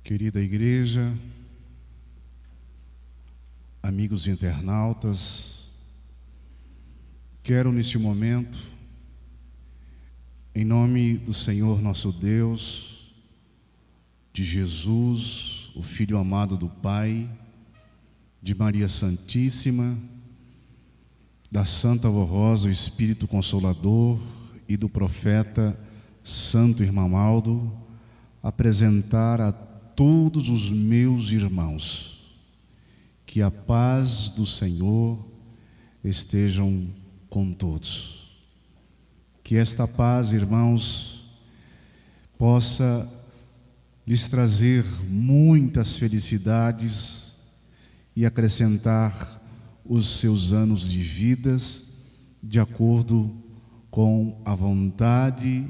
Querida igreja, amigos internautas, quero neste momento, em nome do Senhor nosso Deus, de Jesus, o Filho amado do Pai, de Maria Santíssima, da Santa Vó Rosa, o Espírito Consolador e do profeta Santo Irmamaldo, apresentar a todos os meus irmãos, que a paz do Senhor estejam com todos. Que esta paz, irmãos, possa lhes trazer muitas felicidades e acrescentar os seus anos de vidas de acordo com a vontade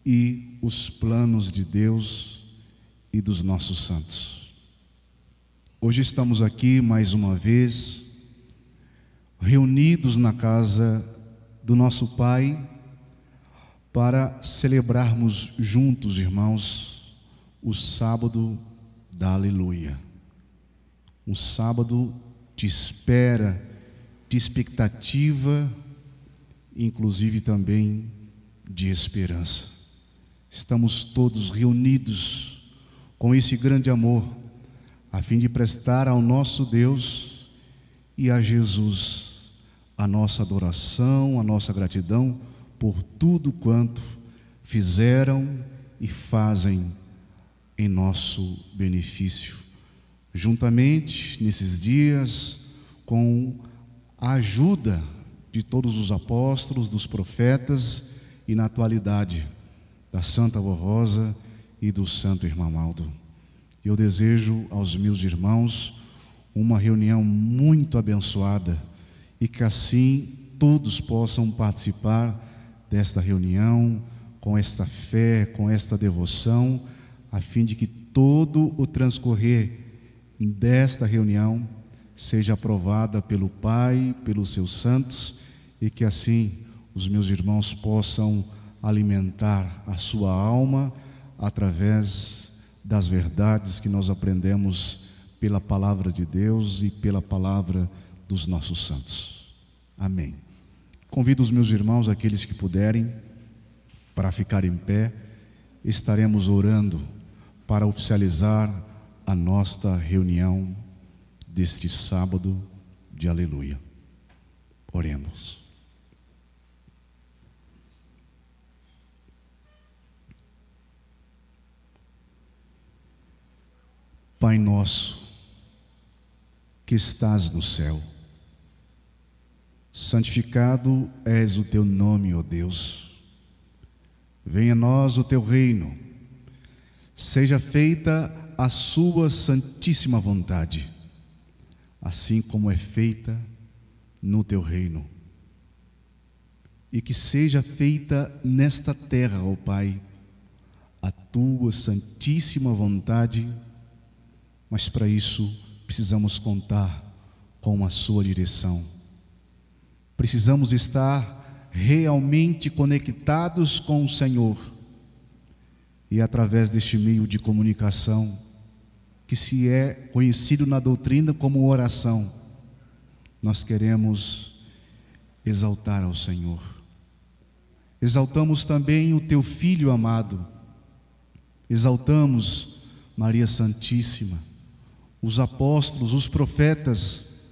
e os planos de Deus e dos nossos santos. Hoje estamos aqui mais uma vez, reunidos na casa do nosso Pai, para celebrarmos juntos, irmãos, o sábado da Aleluia. Um sábado de espera, de expectativa, inclusive também de esperança. Estamos todos reunidos com esse grande amor, a fim de prestar ao nosso Deus e a Jesus a nossa adoração, a nossa gratidão por tudo quanto fizeram e fazem em nosso benefício. Juntamente, nesses dias, com a ajuda de todos os apóstolos, dos profetas e, na atualidade, da Santa Vó Rosa e do Santo Irmamaldo. Eu desejo aos meus irmãos uma reunião muito abençoada e que assim todos possam participar desta reunião com esta fé, com esta devoção, a fim de que todo o transcorrer desta reunião seja aprovada pelo Pai, pelos seus santos, e que assim os meus irmãos possam alimentar a sua alma através das verdades que nós aprendemos pela palavra de Deus e pela palavra dos nossos santos. Amém. Convido os meus irmãos, aqueles que puderem, para ficar em pé. Estaremos orando para oficializar a nossa reunião deste sábado de Aleluia. Oremos. Pai nosso, que estás no céu, santificado és o teu nome, ó Deus. Venha a nós o teu reino, seja feita a sua santíssima vontade, assim como é feita no teu reino. E que seja feita nesta terra, ó Pai, a tua santíssima vontade. Mas para isso precisamos contar com a sua direção. Precisamos estar realmente conectados com o Senhor. E através deste meio de comunicação, que se é conhecido na doutrina como oração, nós queremos exaltar ao Senhor. Exaltamos também o teu Filho amado. Exaltamos Maria Santíssima, os apóstolos, os profetas,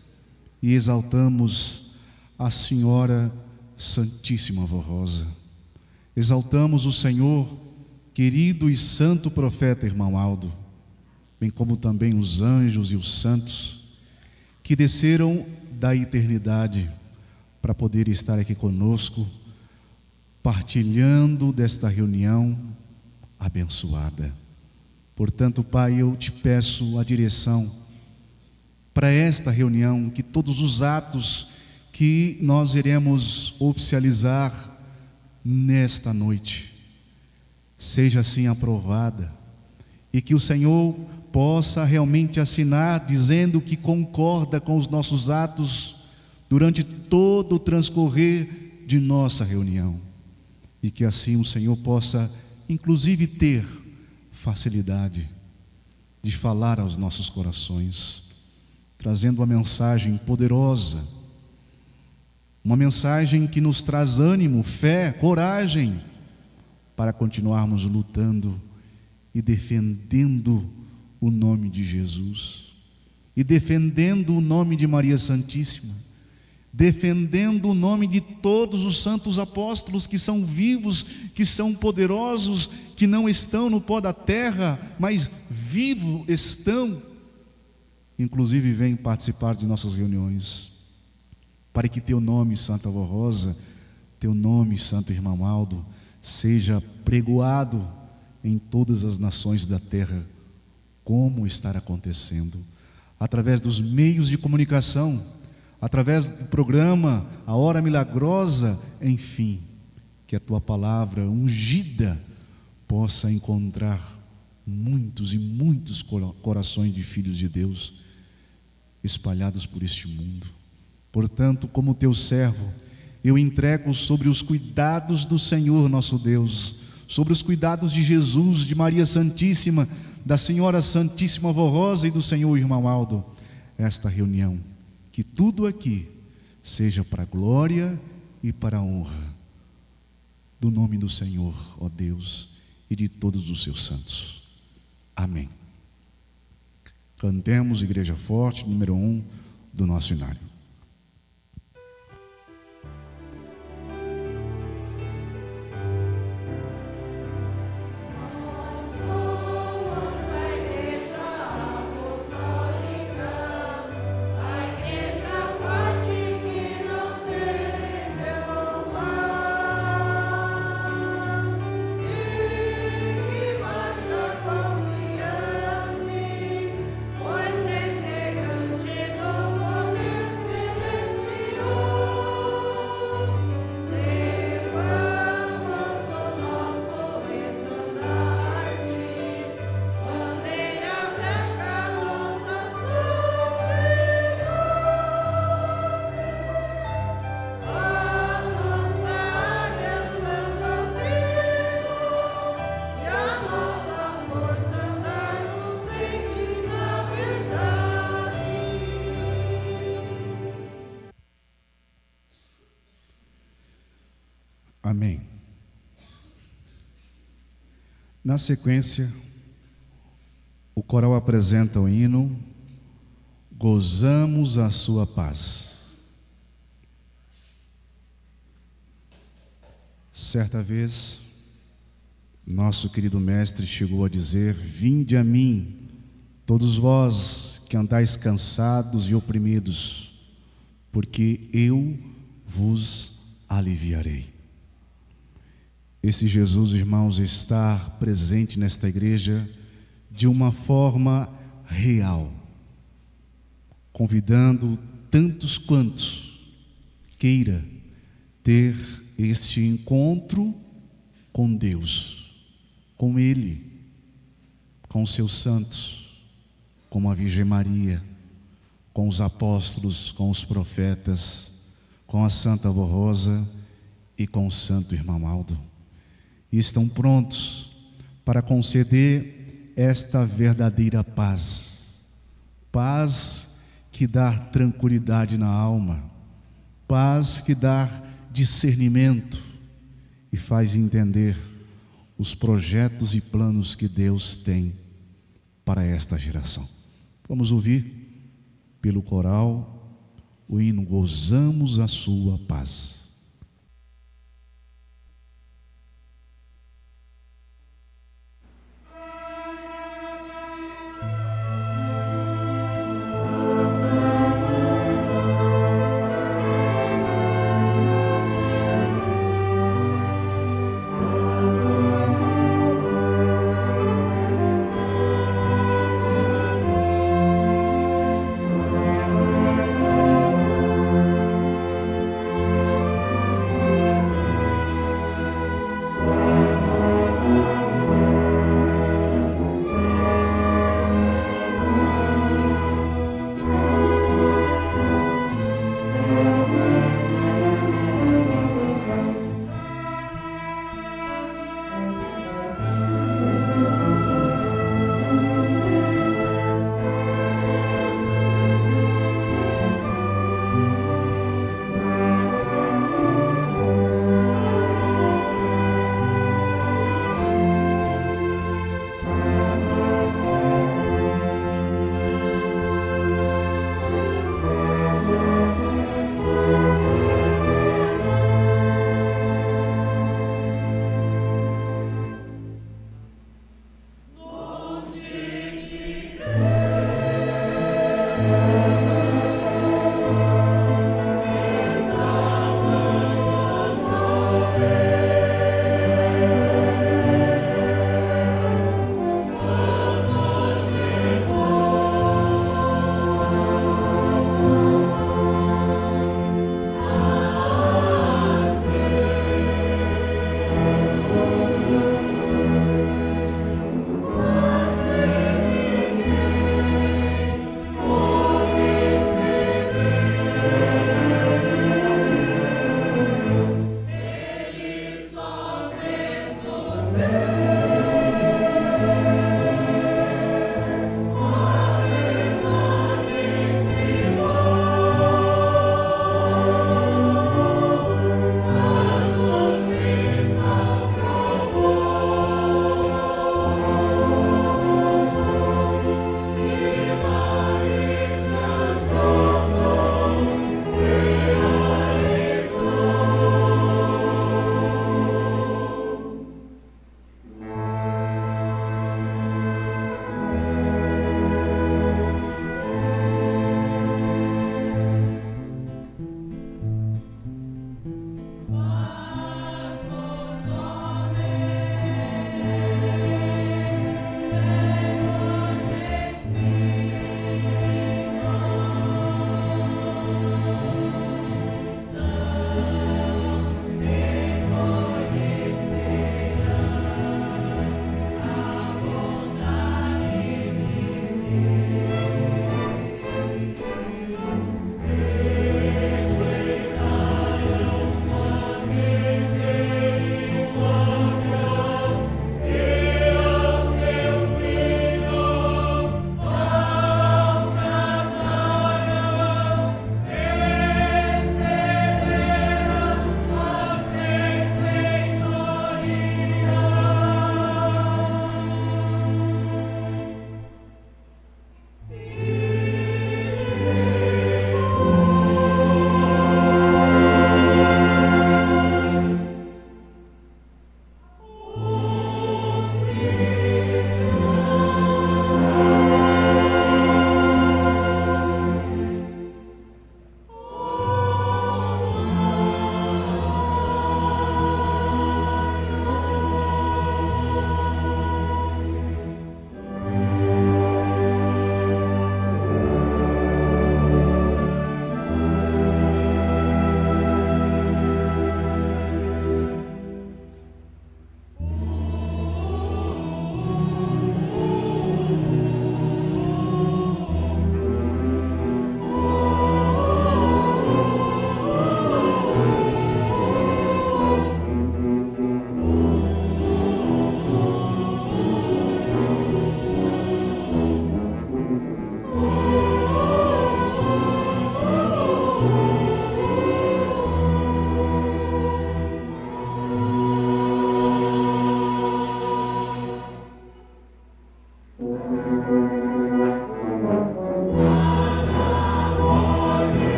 e exaltamos a Senhora Santíssima Vó Rosa. Exaltamos o Senhor, querido e santo profeta Irmamaldo, bem como também os anjos e os santos que desceram da eternidade para poder estar aqui conosco, partilhando desta reunião abençoada. Portanto, Pai, eu te peço a direção para esta reunião, que todos os atos que nós iremos oficializar nesta noite seja assim aprovada, e que o Senhor possa realmente assinar, dizendo que concorda com os nossos atos durante todo o transcorrer de nossa reunião, e que assim o Senhor possa inclusive ter facilidade de falar aos nossos corações, trazendo uma mensagem poderosa, uma mensagem que nos traz ânimo, fé, coragem, para continuarmos lutando e defendendo o nome de Jesus, e defendendo o nome de Maria Santíssima, defendendo o nome de todos os santos apóstolos que são vivos, que são poderosos, que não estão no pó da terra, mas vivos estão, inclusive vêm participar de nossas reuniões, para que teu nome, Santa Avó Rosa, teu nome, Santo Irmão Aldo, seja pregoado em todas as nações da terra, como está acontecendo, através dos meios de comunicação, através do programa A Hora Milagrosa, enfim, que a tua palavra ungida possa encontrar muitos e muitos corações de filhos de Deus espalhados por este mundo. Portanto, como teu servo, eu entrego sobre os cuidados do Senhor nosso Deus, sobre os cuidados de Jesus, de Maria Santíssima, da Senhora Santíssima Avó Rosa e do Senhor Irmão Aldo, esta reunião, que tudo aqui seja para a glória e para a honra do nome do Senhor, ó Deus, e de todos os seus santos. Amém. Cantemos Igreja Forte, número 1 do nosso inário. Amém. Na sequência, o coral apresenta o hino Gozamos a Sua Paz. Certa vez, nosso querido mestre chegou a dizer: vinde a mim, todos vós que andais cansados e oprimidos, porque eu vos aliviarei. Esse Jesus, irmãos, está presente nesta igreja de uma forma real, convidando tantos quantos queira ter este encontro com Deus, com Ele, com os seus santos, com a Virgem Maria, com os apóstolos, com os profetas, com a Santa Avó Rosa e com o Santo Irmão Aldo. E estão prontos para conceder esta verdadeira paz, paz que dá tranquilidade na alma, paz que dá discernimento e faz entender os projetos e planos que Deus tem para esta geração. Vamos ouvir pelo coral o hino Gozamos a Sua Paz.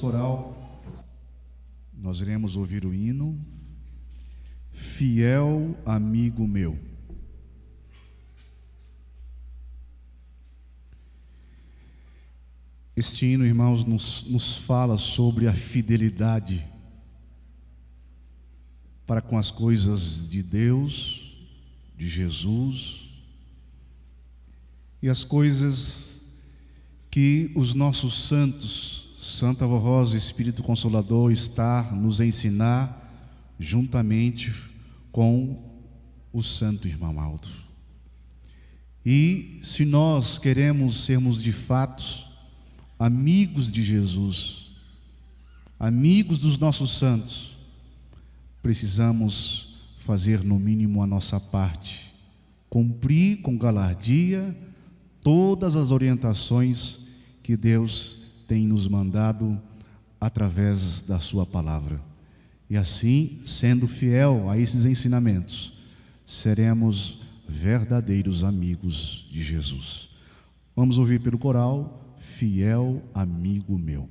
coral, nós iremos ouvir o hino Fiel Amigo Meu. Este hino, irmãos, nos fala sobre a fidelidade para com as coisas de Deus, de Jesus, e as coisas que os nossos santos, Santa Vó Rosa, Espírito Consolador, está nos ensinar juntamente com o Santo Irmão Aldo. E se nós queremos sermos de fato amigos de Jesus, amigos dos nossos santos, precisamos fazer no mínimo a nossa parte, cumprir com galardia todas as orientações que Deus tem nos mandado através da sua palavra. E assim, sendo fiel a esses ensinamentos, seremos verdadeiros amigos de Jesus. Vamos ouvir pelo coral, Fiel Amigo Meu.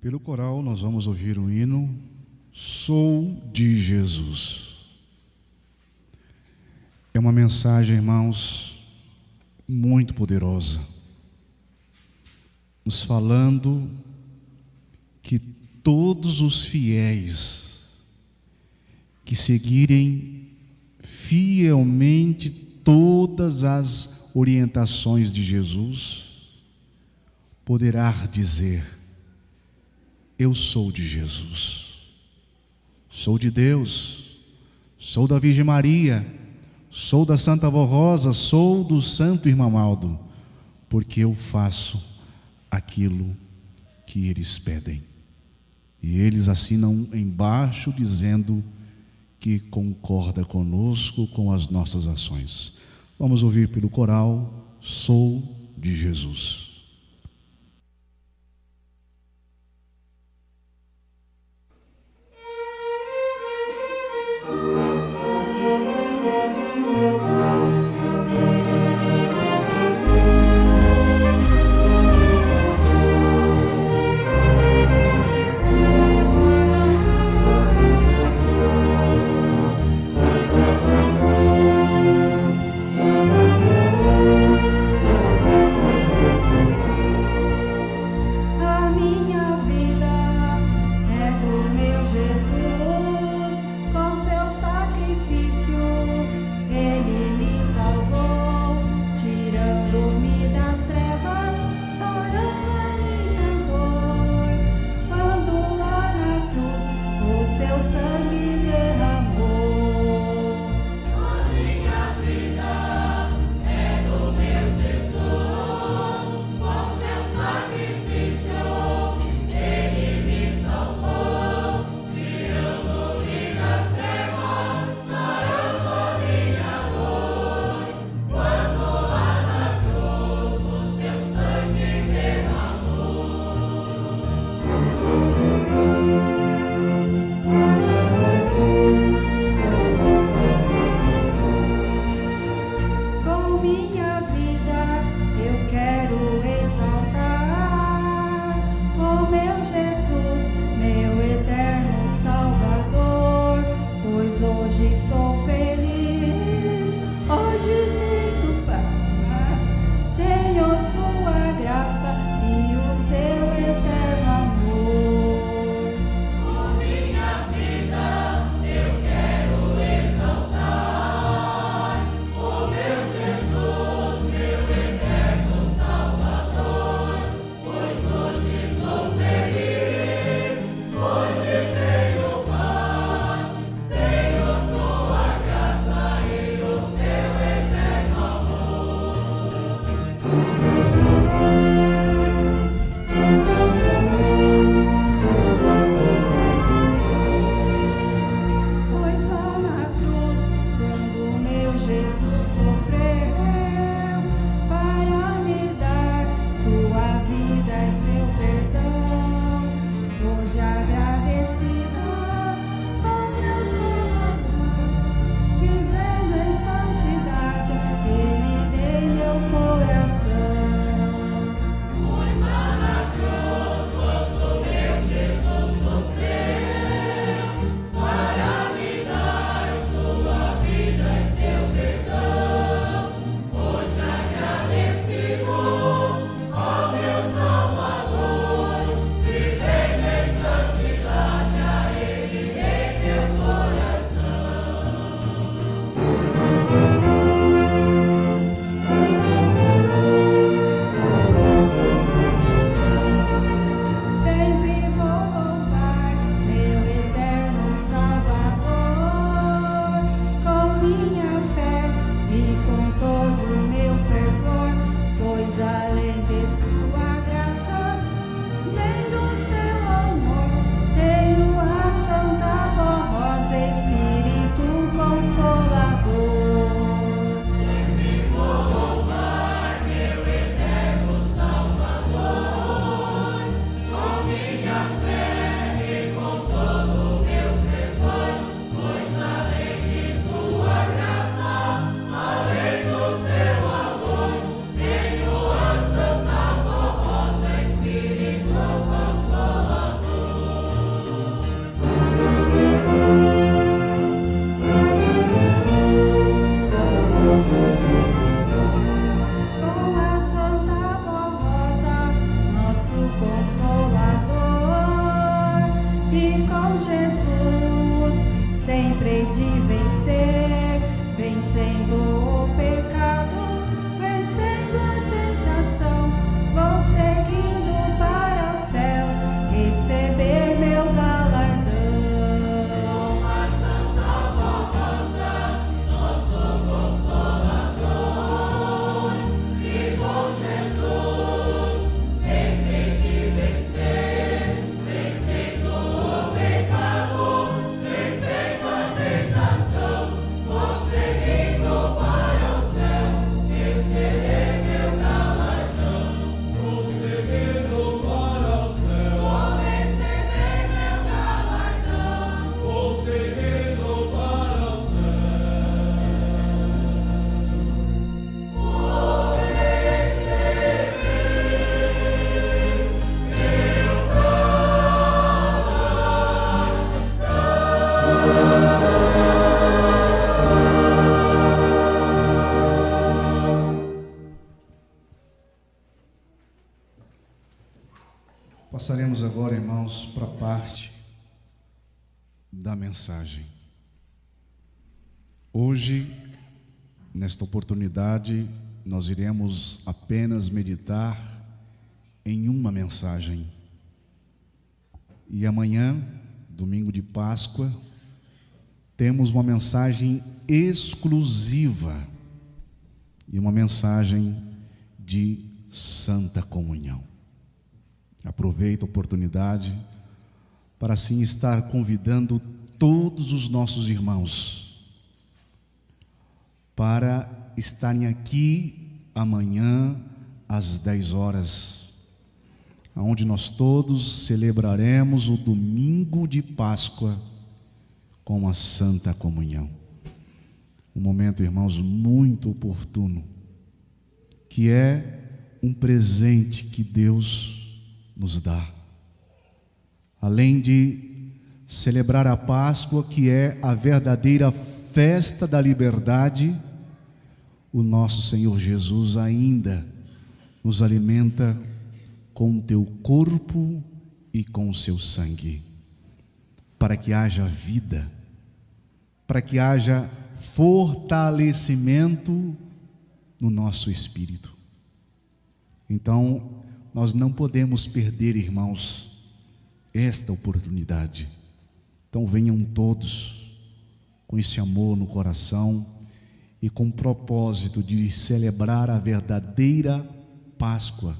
Pelo coral, nós vamos ouvir o hino Sou de Jesus. É uma mensagem, irmãos, muito poderosa, nos falando que todos os fiéis que seguirem fielmente todas as orientações de Jesus, poderá dizer: eu sou de Jesus, sou de Deus, sou da Virgem Maria, sou da Santa Avó Rosa, sou do Santo Irmamaldo, porque eu faço aquilo que eles pedem. E eles assinam embaixo dizendo que concorda conosco com as nossas ações. Vamos ouvir pelo coral, Sou de Jesus. sempre de vencer, vencendo o pecado, vencendo a tentação. Vou seguindo para o céu, receber meu galardão. Uma santa proposta, nosso Consolador, e com Jesus sempre de vencer, vencendo o pecado, vencendo a tentação. Vou seguindo para o céu, receber meu galardão. Vou seguindo para o céu, vou receber meu galardão. Vou seguindo para o céu, vou Passaremos agora, irmãos, para a parte da mensagem. Hoje, nesta oportunidade, nós iremos apenas meditar em uma mensagem. E amanhã, domingo de Páscoa, temos uma mensagem exclusiva e uma mensagem de Santa Comunhão. Aproveito a oportunidade para assim estar convidando todos os nossos irmãos para estarem aqui amanhã às 10 horas, onde nós todos celebraremos o domingo de Páscoa com a Santa Comunhão. Um momento, irmãos, muito oportuno, que é um presente que Deus nos dá. Além de celebrar a Páscoa, que é a verdadeira festa da liberdade, o nosso Senhor Jesus ainda nos alimenta com o teu corpo e com o seu sangue, para que haja vida, para que haja fortalecimento no nosso espírito. Então, nós não podemos perder, irmãos, esta oportunidade. Então venham todos com esse amor no coração e com o propósito de celebrar a verdadeira Páscoa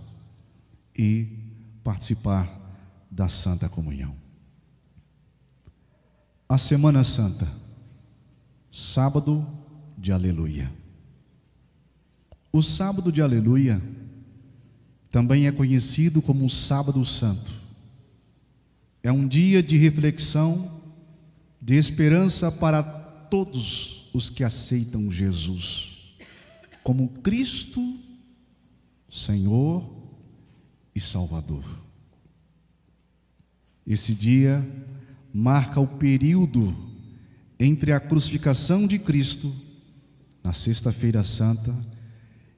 e participar da Santa Comunhão. A Semana Santa, sábado de Aleluia. O sábado de Aleluia também é conhecido como o Sábado Santo. É um dia de reflexão, de esperança para todos os que aceitam Jesus como Cristo, Senhor e Salvador. Esse dia marca o período entre a crucificação de Cristo, na Sexta-feira Santa,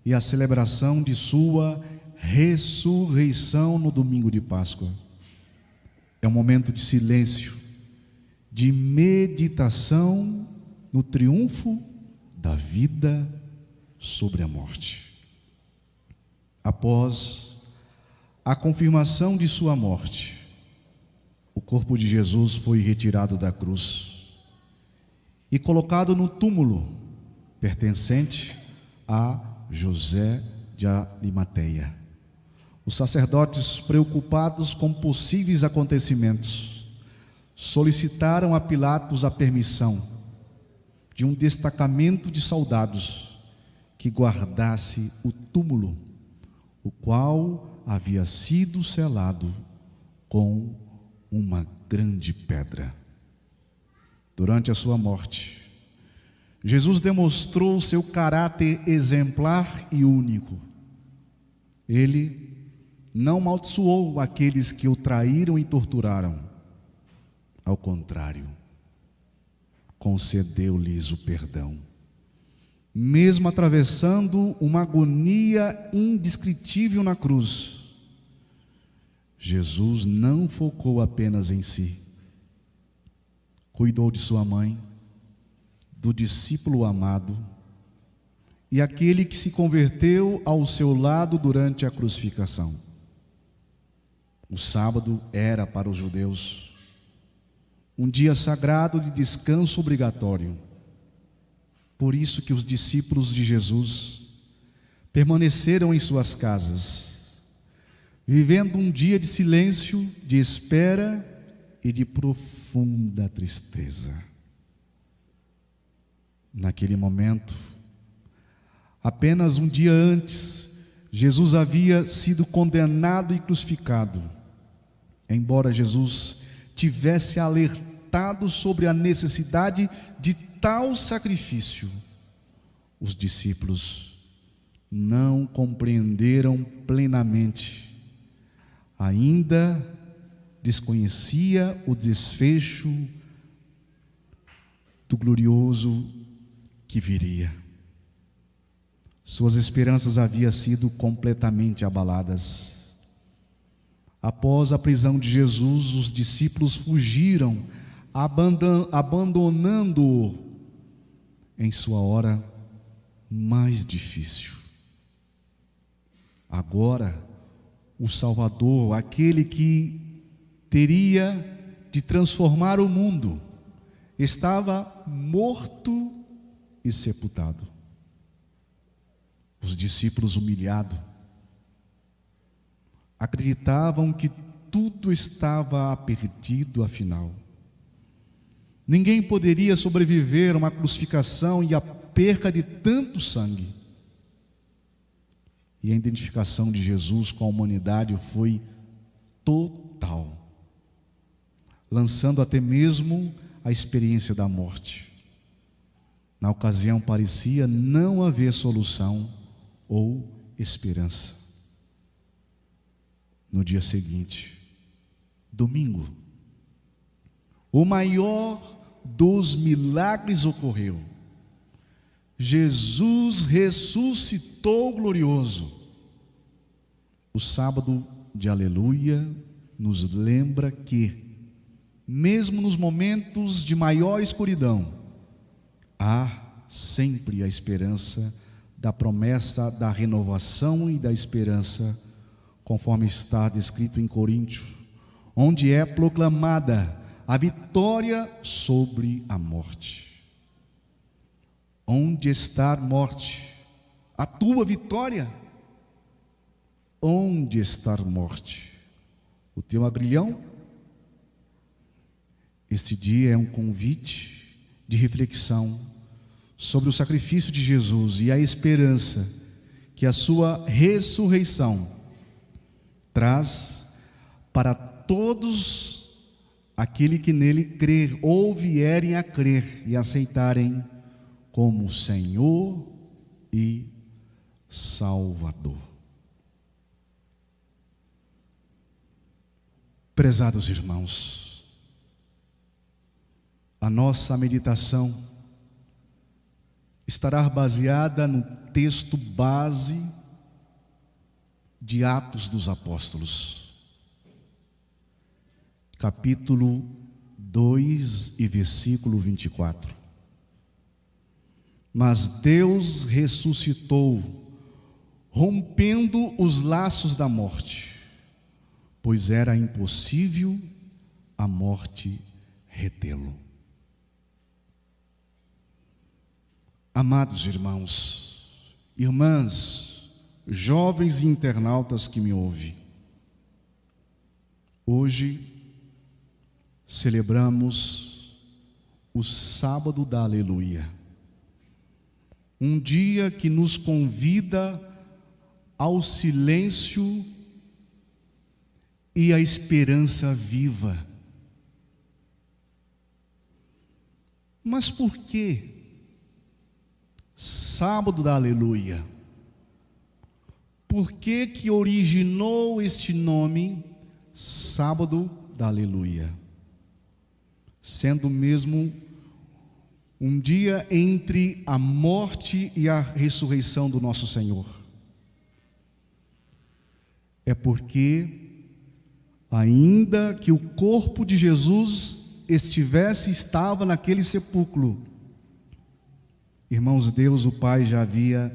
e a celebração de sua ressurreição no domingo de Páscoa. É um momento de silêncio, de meditação no triunfo da vida sobre a morte. Após a confirmação de sua morte, o corpo de Jesus foi retirado da cruz e colocado no túmulo pertencente a José de Arimateia. Os sacerdotes, preocupados com possíveis acontecimentos, solicitaram a Pilatos a permissão de um destacamento de soldados que guardasse o túmulo, o qual havia sido selado com uma grande pedra. Durante a sua morte, Jesus demonstrou seu caráter exemplar e único. Ele não amaldiçoou aqueles que o traíram e torturaram. Ao contrário, concedeu-lhes o perdão. Mesmo atravessando uma agonia indescritível na cruz, Jesus não focou apenas em si. Cuidou de sua mãe, do discípulo amado e aquele que se converteu ao seu lado durante a crucificação. O sábado era para os judeus um dia sagrado de descanso obrigatório. Por isso que os discípulos de Jesus permaneceram em suas casas, vivendo um dia de silêncio, de espera e de profunda tristeza. Naquele momento, apenas um dia antes, Jesus havia sido condenado e crucificado. Embora Jesus tivesse alertado sobre a necessidade de tal sacrifício, os discípulos não compreenderam plenamente. Ainda desconhecia o desfecho do glorioso que viria. Suas esperanças haviam sido completamente abaladas. Após a prisão de Jesus, os discípulos fugiram, abandonando-o em sua hora mais difícil. Agora, o Salvador, aquele que teria de transformar o mundo, estava morto e sepultado. Os discípulos, humilhados, acreditavam que tudo estava perdido afinal. Ninguém poderia sobreviver a uma crucificação e a perca de tanto sangue. E a identificação de Jesus com a humanidade foi total, lançando até mesmo a experiência da morte. Na ocasião parecia não haver solução ou esperança. No dia seguinte, domingo, o maior dos milagres ocorreu. Jesus ressuscitou glorioso. O sábado de aleluia nos lembra que, mesmo nos momentos de maior escuridão, há sempre a esperança da promessa da renovação e da esperança, conforme está descrito em Coríntios, onde é proclamada a vitória sobre a morte. Onde está a morte? A tua vitória? Onde está a morte? O teu agrilhão? Este dia é um convite de reflexão sobre o sacrifício de Jesus e a esperança que a sua ressurreição traz para todos aquele que nele crer ou vierem a crer e aceitarem como Senhor e Salvador. Prezados irmãos, a nossa meditação estará baseada no texto base de Atos dos Apóstolos, capítulo 2 e versículo 24. Mas Deus ressuscitou, rompendo os laços da morte, pois era impossível a morte retê-lo. Amados irmãos, irmãs, jovens e internautas que me ouvem, hoje celebramos o sábado da aleluia, um dia que nos convida ao silêncio e à esperança viva. Mas por que sábado da aleluia? Por que originou este nome, sábado da aleluia? Sendo mesmo um dia entre a morte e a ressurreição do nosso Senhor. É porque, ainda que o corpo de Jesus estava naquele sepulcro, Irmãos, Deus o Pai já havia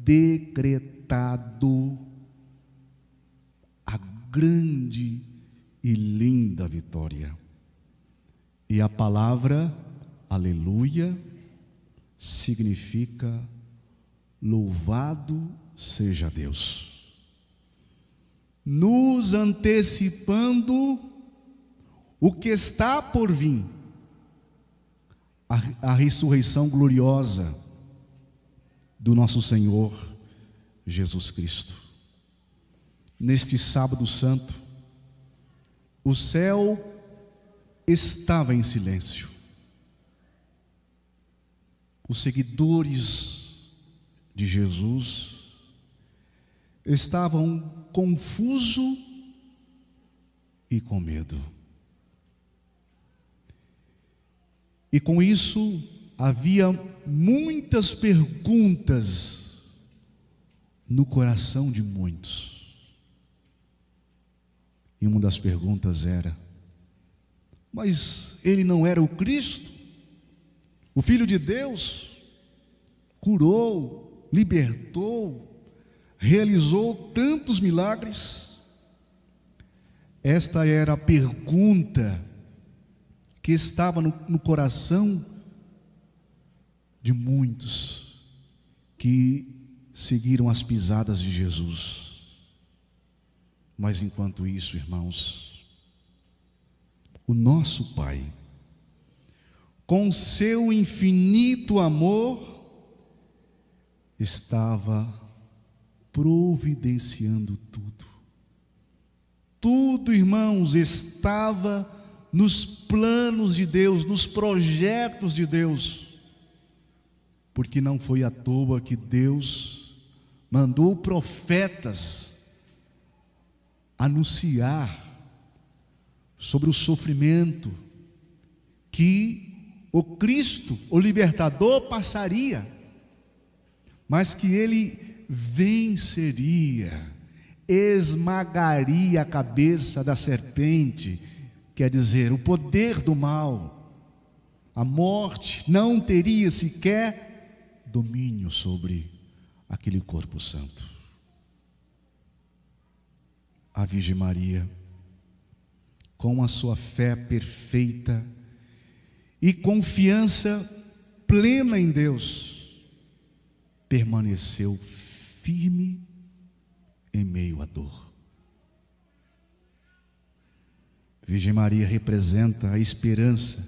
decretado a grande e linda vitória. E a palavra aleluia significa louvado seja Deus, nos antecipando o que está por vir, a ressurreição gloriosa do nosso Senhor Jesus Cristo. Neste sábado santo, o céu estava em silêncio. Os seguidores de Jesus estavam confusos e com medo. E com isso havia muitas perguntas no coração de muitos. E uma das perguntas era: mas ele não era o Cristo? O Filho de Deus? Curou, libertou, realizou tantos milagres? Esta era a pergunta que estava no coração de muitos que seguiram as pisadas de Jesus. Mas enquanto isso, irmãos, o nosso Pai, com seu infinito amor, estava providenciando tudo. Tudo, irmãos, estava nos planos de Deus, nos projetos de Deus, porque não foi à toa que Deus mandou profetas anunciar sobre o sofrimento que o Cristo, o libertador, passaria, mas que ele venceria, esmagaria a cabeça da serpente. Quer dizer, o poder do mal, a morte, não teria sequer domínio sobre aquele corpo santo. A Virgem Maria, com a sua fé perfeita e confiança plena em Deus, permaneceu firme em meio à dor. Virgem Maria representa a esperança,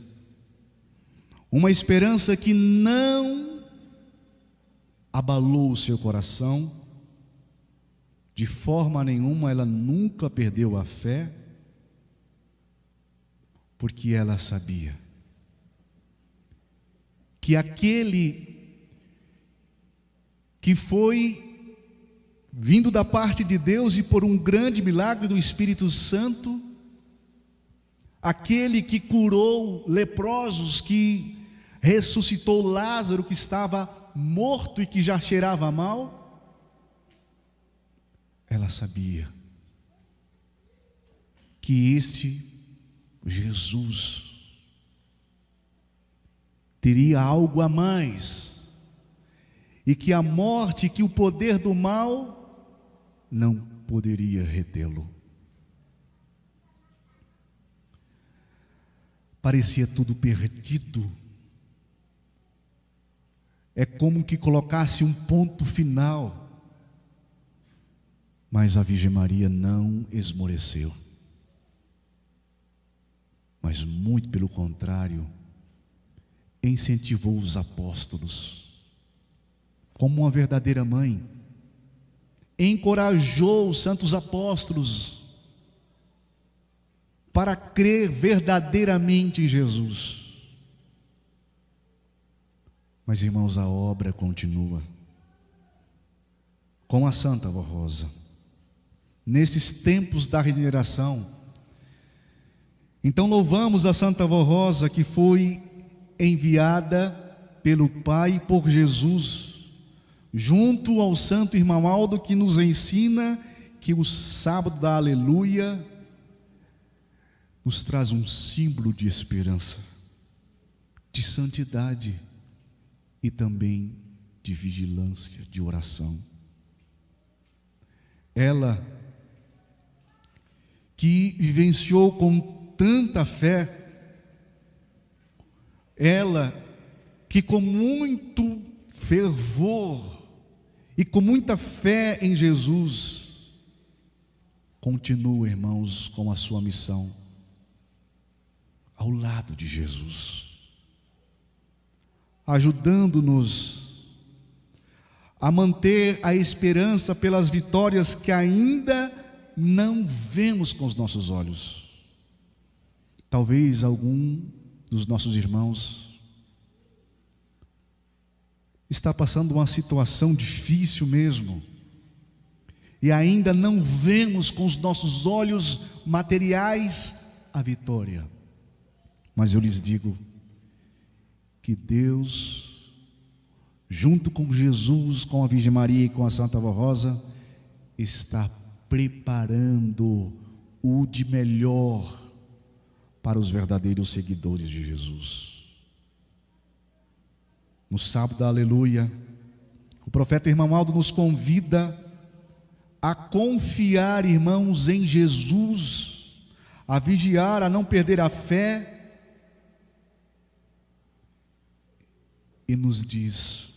uma esperança que não abalou o seu coração, de forma nenhuma. Ela nunca perdeu a fé, porque ela sabia que aquele que foi vindo da parte de Deus e por um grande milagre do Espírito Santo, aquele que curou leprosos, que ressuscitou Lázaro, que estava morto e que já cheirava mal, ela sabia que este Jesus teria algo a mais, e que a morte, que o poder do mal não poderia retê-lo. Parecia tudo perdido. É como que colocasse um ponto final. Mas a Virgem Maria não esmoreceu. Mas muito pelo contrário, incentivou os apóstolos, como uma verdadeira mãe, encorajou os santos apóstolos para crer verdadeiramente em Jesus. Mas, irmãos, a obra continua com a Santa Avó Rosa, nesses tempos da regeneração. Então louvamos a Santa Avó Rosa, que foi enviada pelo Pai por Jesus, junto ao Santo Irmão Aldo, que nos ensina que o sábado da aleluia nos traz um símbolo de esperança, de santidade, e também de vigilância, de oração. Ela que vivenciou com tanta fé, ela que com muito fervor e com muita fé em Jesus, continua, irmãos, com a sua missão, ao lado de Jesus, ajudando-nos a manter a esperança pelas vitórias que ainda não vemos com os nossos olhos. Talvez algum dos nossos irmãos está passando uma situação difícil mesmo, e ainda não vemos com os nossos olhos materiais a vitória. Mas eu lhes digo que Deus, junto com Jesus, com a Virgem Maria e com a Santa Vó Rosa, está preparando o de melhor para os verdadeiros seguidores de Jesus. No sábado, aleluia, o profeta Irmão Aldo nos convida a confiar, irmãos, em Jesus, a vigiar, a não perder a fé, e nos diz,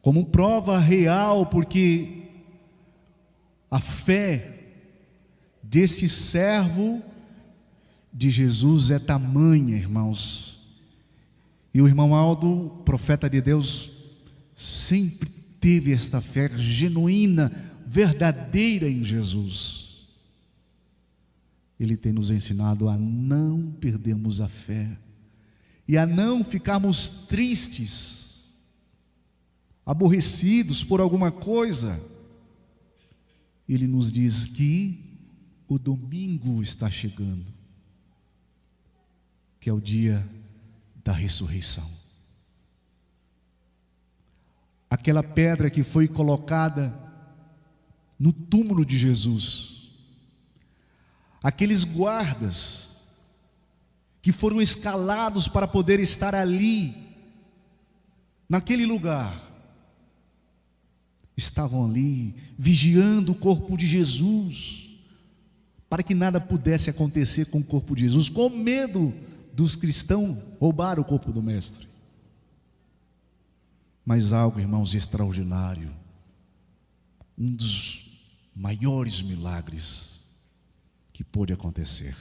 como prova real, porque a fé desse servo de Jesus é tamanha, irmãos. E o irmão Aldo, profeta de Deus, sempre teve esta fé genuína, verdadeira em Jesus. Ele tem nos ensinado a não perdermos a fé e a não ficarmos tristes, aborrecidos por alguma coisa. Ele nos diz que o domingo está chegando, que é o dia da ressurreição. Aquela pedra que foi colocada no túmulo de Jesus, aqueles guardas que foram escalados para poder estar ali, naquele lugar, estavam ali vigiando o corpo de Jesus, para que nada pudesse acontecer com o corpo de Jesus, com medo dos cristãos roubar o corpo do Mestre. Mas algo, irmãos, extraordinário, um dos maiores milagres que pôde acontecer.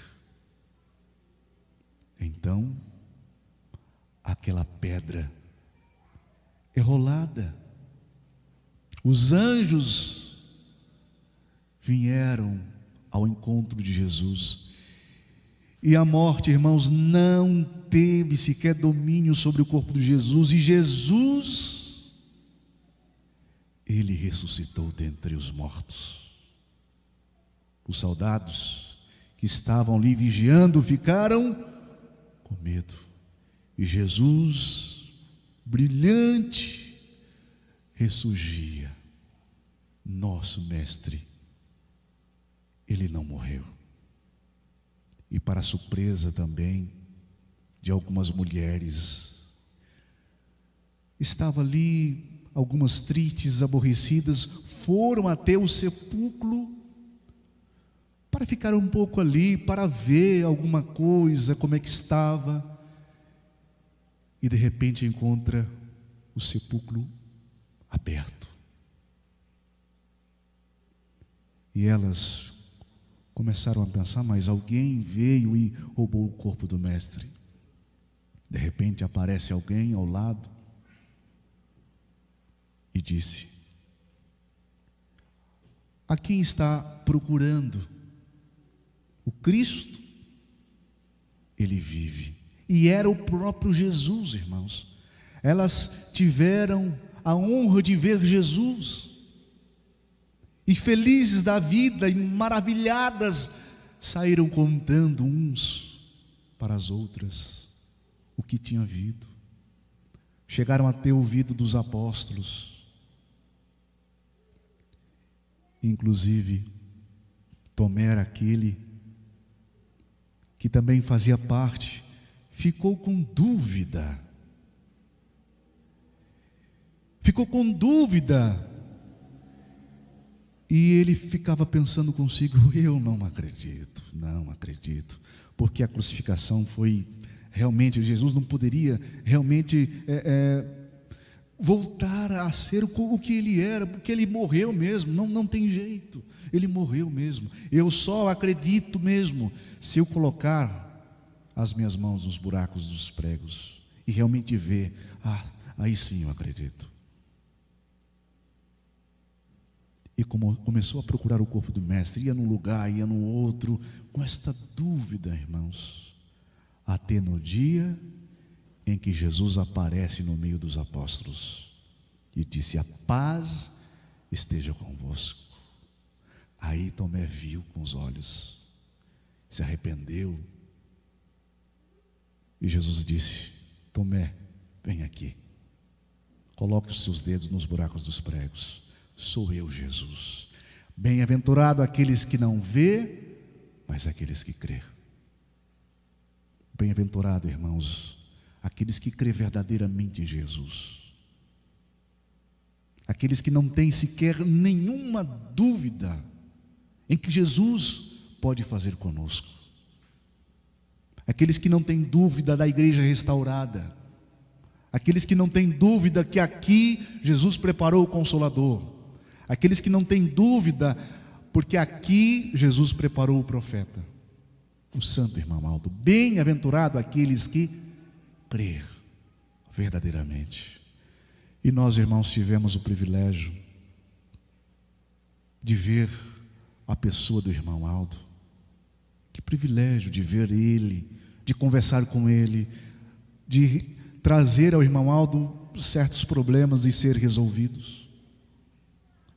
Então, aquela pedra é rolada, os anjos vieram ao encontro de Jesus, e a morte, irmãos, não teve sequer domínio sobre o corpo de Jesus, e Jesus, ele ressuscitou dentre os mortos. Os soldados que estavam ali vigiando ficaram com medo, e Jesus, brilhante, ressurgia. Nosso Mestre, ele não morreu. E para surpresa também de algumas mulheres, estava ali, algumas tristes, aborrecidas, foram até o sepulcro para ficar um pouco ali, para ver alguma coisa, como é que estava, e de repente encontra o sepulcro aberto. E elas começaram a pensar, mas alguém veio e roubou o corpo do Mestre. De repente aparece alguém ao lado e disse: a quem está procurando? O Cristo, ele vive. E era o próprio Jesus, irmãos. Elas tiveram a honra de ver Jesus, e felizes da vida e maravilhadas, saíram contando uns para as outras o que tinha havido. Chegaram a ter ouvido dos apóstolos. Inclusive, Tomé era aquele que também fazia parte, ficou com dúvida. ficou com dúvida. E ele ficava pensando consigo: eu não acredito, porque a crucificação foi realmente, Jesus não poderia realmente voltar a ser o que ele era, porque ele morreu mesmo, não tem jeito, ele morreu mesmo. Eu só acredito mesmo se eu colocar as minhas mãos nos buracos dos pregos e realmente ver, aí sim eu acredito. E como começou a procurar o corpo do mestre, ia num lugar, ia no outro, com esta dúvida, irmãos, até no dia em que Jesus aparece no meio dos apóstolos e disse: a paz esteja convosco. Aí Tomé viu com os olhos, se arrependeu, e Jesus disse: Tomé, vem aqui, coloque os seus dedos nos buracos dos pregos. Sou eu, Jesus. Bem-aventurado aqueles que não vê, mas aqueles que crê. Bem-aventurado, irmãos, aqueles que crê verdadeiramente em Jesus, aqueles que não têm sequer nenhuma dúvida em que Jesus pode fazer conosco, aqueles que não têm dúvida da igreja restaurada, aqueles que não têm dúvida que aqui Jesus preparou o Consolador, aqueles que não têm dúvida porque aqui Jesus preparou o profeta, o santo irmão Aldo. Bem-aventurado aqueles que crê verdadeiramente. E nós, irmãos, tivemos o privilégio de ver a pessoa do irmão Aldo. Que privilégio de ver ele, de conversar com ele, de trazer ao irmão Aldo certos problemas e ser resolvidos.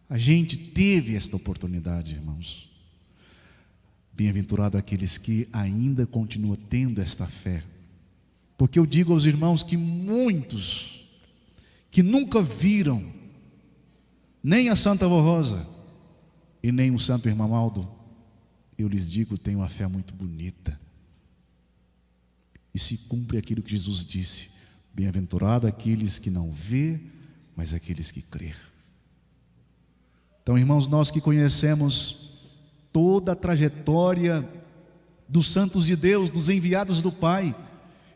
A gente teve esta oportunidade, irmãos. Bem-aventurado aqueles que ainda continuam tendo esta fé, porque eu digo aos irmãos que muitos que nunca viram nem a Santa Vó Rosa e nem o Santo Irmão Aldo, eu lhes digo, tem uma fé muito bonita, e se cumpre aquilo que Jesus disse: bem-aventurado aqueles que não vê, mas aqueles que crê. Então, irmãos, nós que conhecemos toda a trajetória dos santos de Deus, dos enviados do Pai,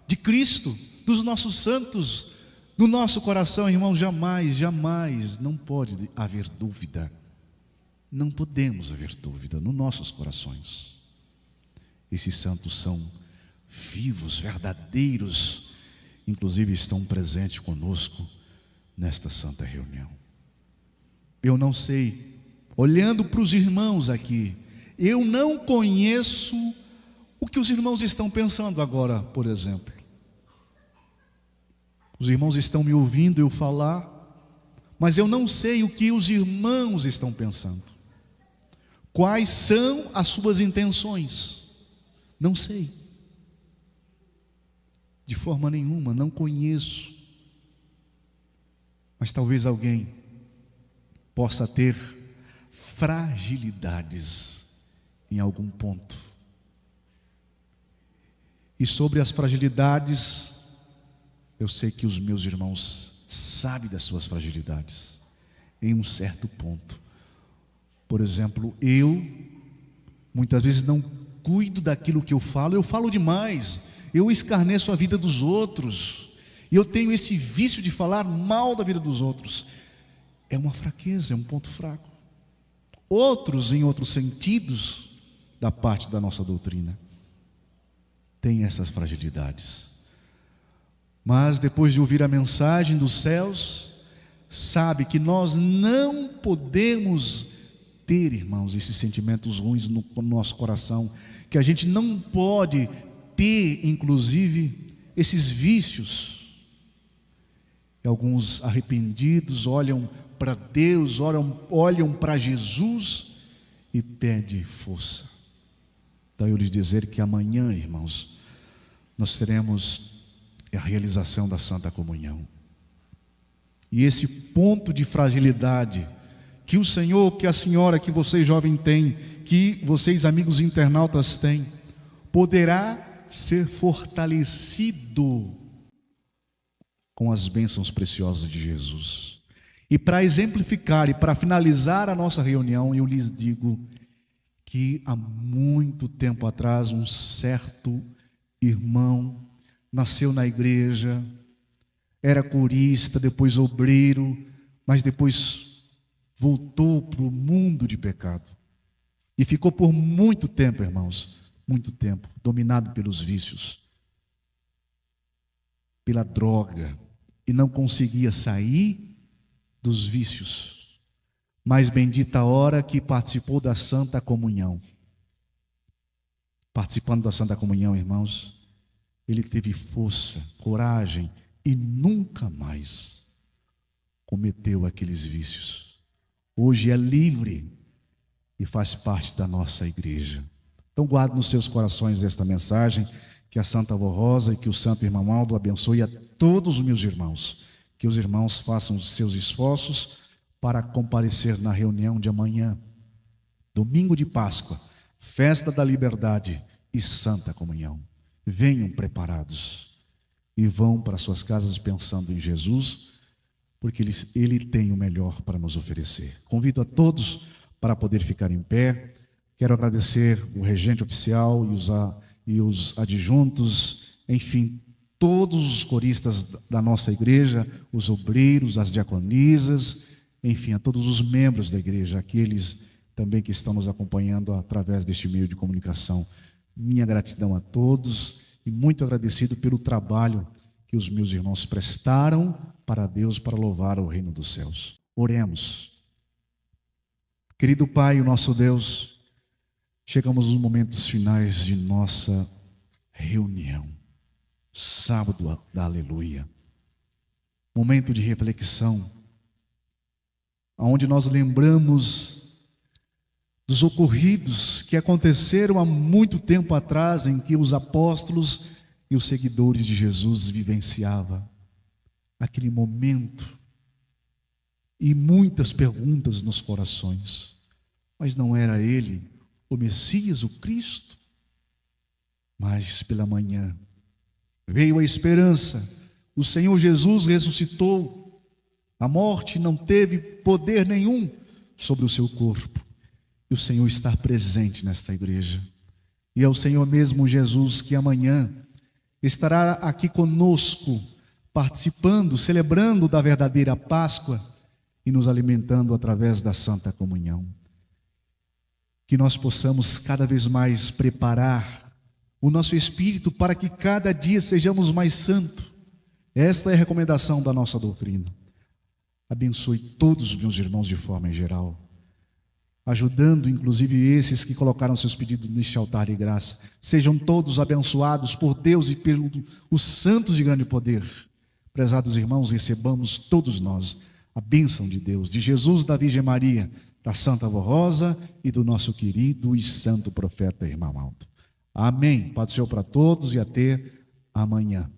de Cristo, dos nossos santos, do nosso coração, irmãos, jamais não pode haver dúvida, não podemos haver dúvida nos nossos corações. Esses santos são vivos, verdadeiros, inclusive estão presentes conosco nesta santa reunião. Eu não sei, olhando para os irmãos aqui, eu não conheço o que os irmãos estão pensando agora, por exemplo. Os irmãos estão me ouvindo eu falar, mas eu não sei o que os irmãos estão pensando. Quais são as suas intenções? Não sei. De forma nenhuma, não conheço. Mas talvez alguém possa ter fragilidades em algum ponto. E sobre as fragilidades, eu sei que os meus irmãos sabem das suas fragilidades, em um certo ponto. Por exemplo, eu muitas vezes não cuido daquilo que eu falo demais, eu escarneço a vida dos outros, e eu tenho esse vício de falar mal da vida dos outros. É uma fraqueza, é um ponto fraco. Outros, em outros sentidos, da parte da nossa doutrina, têm essas fragilidades. Mas depois de ouvir a mensagem dos céus, sabe que nós não podemos ter, irmãos, esses sentimentos ruins no nosso coração, que a gente não pode ter, inclusive, esses vícios. E alguns arrependidos olham para Deus, olham para Jesus e pedem força. Então eu lhes dizer que amanhã, irmãos, nós teremos a realização da Santa Comunhão. E esse ponto de fragilidade que o Senhor, que a senhora, que vocês jovens têm, que vocês amigos internautas têm, poderá ser fortalecido com as bênçãos preciosas de Jesus. E para exemplificar e para finalizar a nossa reunião, eu lhes digo que há muito tempo atrás um certo irmão nasceu na igreja, era corista, depois obreiro, mas depois voltou para o mundo de pecado. E ficou por muito tempo, irmãos, muito tempo, dominado pelos vícios, pela droga, e não conseguia sair dos vícios. Mas bendita a hora que participou da Santa Comunhão. Participando da Santa Comunhão, irmãos, ele teve força, coragem e nunca mais cometeu aqueles vícios. Hoje é livre e faz parte da nossa igreja. Então guarde nos seus corações esta mensagem, que a Santa Avó Rosa e que o Santo Irmão Aldo abençoe a todos os meus irmãos. Que os irmãos façam os seus esforços para comparecer na reunião de amanhã, domingo de Páscoa, festa da liberdade e Santa Comunhão. Venham preparados e vão para suas casas pensando em Jesus, porque Ele tem o melhor para nos oferecer. Convido a todos para poder ficar em pé. Quero agradecer o regente oficial e os adjuntos, enfim, todos os coristas da nossa igreja, os obreiros, as diaconisas, enfim, a todos os membros da igreja, aqueles também que estão nos acompanhando através deste meio de comunicação. Minha gratidão a todos e muito agradecido pelo trabalho que os meus irmãos prestaram para Deus, para louvar o reino dos céus. Oremos. Querido Pai, o nosso Deus, chegamos nos momentos finais de nossa reunião. Sábado da Aleluia. Momento de reflexão, onde nós lembramos dos ocorridos que aconteceram há muito tempo atrás, em que os apóstolos e os seguidores de Jesus vivenciavam aquele momento, e muitas perguntas nos corações. Mas não era ele o Messias, o Cristo? Mas pela manhã veio a esperança, o Senhor Jesus ressuscitou, a morte não teve poder nenhum sobre o seu corpo, e o Senhor está presente nesta igreja, e é o Senhor mesmo Jesus que amanhã estará aqui conosco, participando, celebrando da verdadeira Páscoa e nos alimentando através da Santa Comunhão. Que nós possamos cada vez mais preparar o nosso espírito para que cada dia sejamos mais santos. Esta é a recomendação da nossa doutrina. Abençoe todos os meus irmãos de forma em geral, ajudando inclusive esses que colocaram seus pedidos neste altar de graça. Sejam todos abençoados por Deus e pelos santos de grande poder. Prezados irmãos, recebamos todos nós a bênção de Deus, de Jesus, da Virgem Maria, da Santa Avó Rosa e do nosso querido e santo profeta Irmão Aldo. Amém. Paz do Senhor para todos e até amanhã.